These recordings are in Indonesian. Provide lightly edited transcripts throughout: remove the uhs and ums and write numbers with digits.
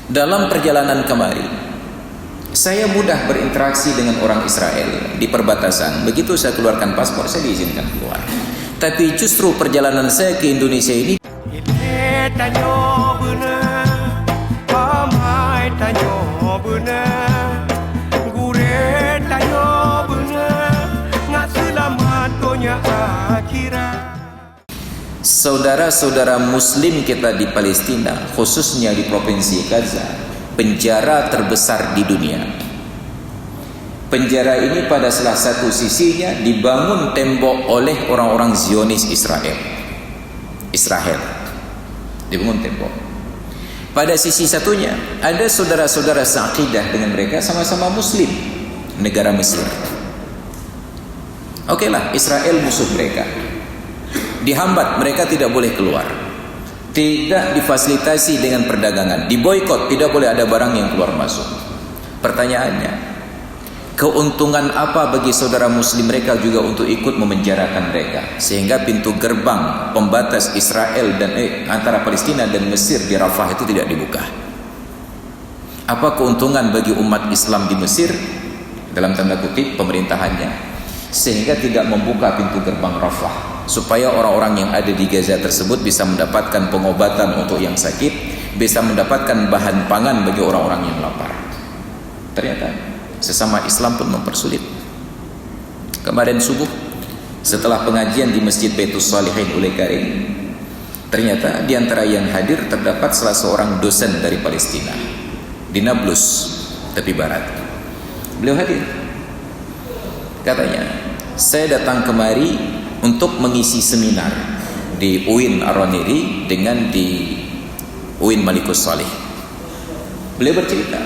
Dalam perjalanan kemari, saya mudah berinteraksi dengan orang Israel di perbatasan. Begitu saya keluarkan paspor, saya diizinkan keluar. Tapi justru perjalanan saya ke Indonesia ini saudara-saudara muslim kita di Palestina, khususnya di provinsi Gaza, penjara terbesar di dunia. Penjara ini pada salah satu sisinya dibangun tembok oleh orang-orang Zionis Israel. Dibangun tembok. Pada sisi satunya ada saudara-saudara seakidah dengan mereka, sama-sama muslim, negara Mesir. Oke lah, Israel musuh mereka, dihambat, mereka tidak boleh keluar, tidak difasilitasi dengan perdagangan, diboikot, tidak boleh ada barang yang keluar masuk. Pertanyaannya, keuntungan apa bagi saudara muslim mereka juga untuk ikut memenjarakan mereka, sehingga pintu gerbang pembatas Israel dan antara Palestina dan Mesir di Rafah itu tidak dibuka? Apa keuntungan bagi umat Islam di Mesir, dalam tanda kutip pemerintahannya, sehingga tidak membuka pintu gerbang Rafah, supaya orang-orang yang ada di Gaza tersebut bisa mendapatkan pengobatan untuk yang sakit, bisa mendapatkan bahan pangan bagi orang-orang yang lapar? Ternyata sesama Islam pun mempersulit. Kemarin subuh setelah pengajian di Masjid Baitus Salihin oleh Karim, ternyata di antara yang hadir terdapat salah seorang dosen dari Palestina di Nablus, tepi barat. Beliau hadir. Katanya, saya datang kemari untuk mengisi seminar di UIN Ar-Raniri dengan di UIN Malikus Salih. Beliau bercerita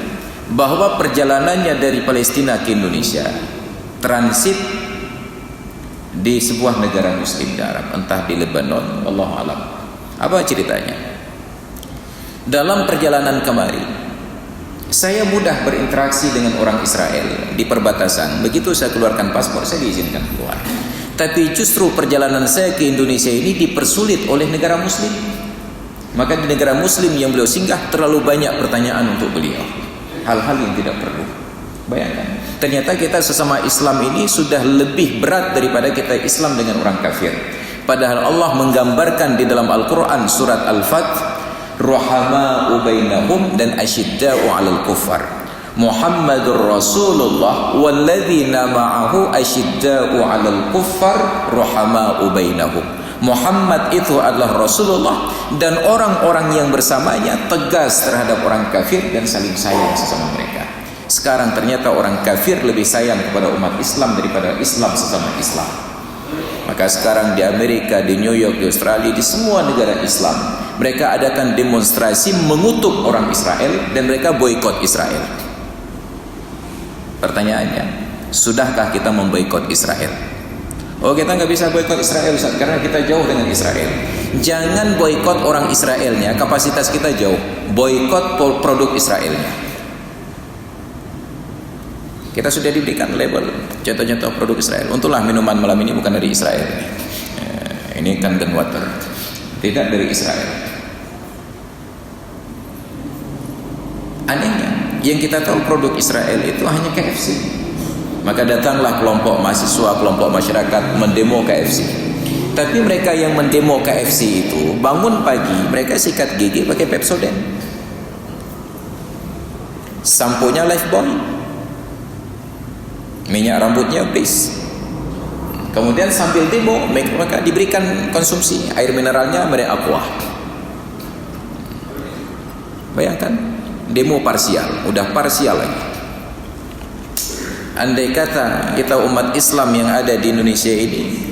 bahwa perjalanannya dari Palestina ke Indonesia transit di sebuah negara muslim di Arab, entah di Lebanon, wallahu alam. Apa ceritanya? Dalam perjalanan kemari, saya mudah berinteraksi dengan orang Israel di perbatasan. Begitu saya keluarkan paspor, saya diizinkan keluar. Tapi justru perjalanan saya ke Indonesia ini dipersulit oleh negara muslim. Maka di negara muslim yang beliau singgah terlalu banyak pertanyaan untuk beliau, hal-hal yang tidak perlu. Bayangkan, ternyata kita sesama Islam ini sudah lebih berat daripada kita Islam dengan orang kafir. Padahal Allah menggambarkan di dalam Al-Quran surat Al-Fath, ruhama'u bainahum dan asyidda'u 'alal kuffar. Muhammadur Rasulullah walladzina ma'ahu asyidda'u 'alal kuffar ruhama'u bainahum. Muhammad itu adalah Rasulullah dan orang-orang yang bersamanya tegas terhadap orang kafir dan saling sayang sesama mereka. Sekarang ternyata orang kafir lebih sayang kepada umat Islam daripada Islam sesama Islam. Maka sekarang di Amerika, di New York, di Australia, di semua negara Islam, mereka adakan demonstrasi mengutuk orang Israel dan mereka boikot Israel. Pertanyaannya, sudahkah kita memboikot Israel? Oh, kita nggak bisa boikot Israel, Ustaz, karena kita jauh dengan Israel. Jangan boikot orang Israelnya, kapasitas kita jauh. Boikot produk Israelnya. Kita sudah diberikan label contoh-contoh produk Israel. Untunglah minuman malam ini bukan dari Israel. Ini Kangen Water, tidak dari Israel. Anehnya, yang kita tahu produk Israel itu hanya KFC. Maka datanglah kelompok mahasiswa, kelompok masyarakat mendemo KFC. Tapi mereka yang mendemo KFC itu bangun pagi, mereka sikat gigi pakai Pepsodent, samponya Lifebuoy, minyak rambutnya Bliss. Kemudian sambil demo maka diberikan konsumsi air mineralnya Mere Aqua. Bayangkan, demo parsial, udah parsial lagi. Andai kata kita umat Islam yang ada di Indonesia ini,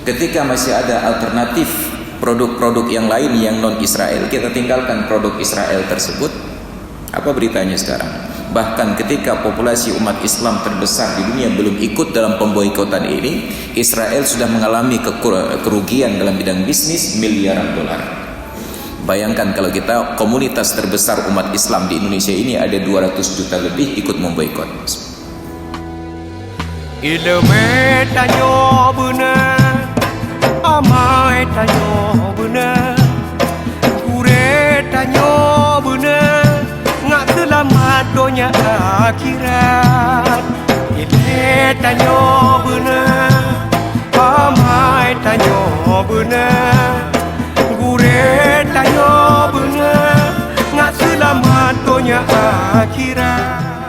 ketika masih ada alternatif produk-produk yang lain yang non Israel, kita tinggalkan produk Israel tersebut, apa beritanya sekarang? Bahkan ketika populasi umat Islam terbesar di dunia belum ikut dalam pemboikotan ini, Israel sudah mengalami kerugian dalam bidang bisnis miliaran dolar. Bayangkan kalau kita komunitas terbesar umat Islam di Indonesia ini ada 200 juta lebih ikut memboikot. Ilmu tanyo benar, amai tanyo benar, kure tanyo benar. akhirat. Ile tanyo benar, amai tanyo benar, gure tanyo benar, ngak selamat dunia akhirat.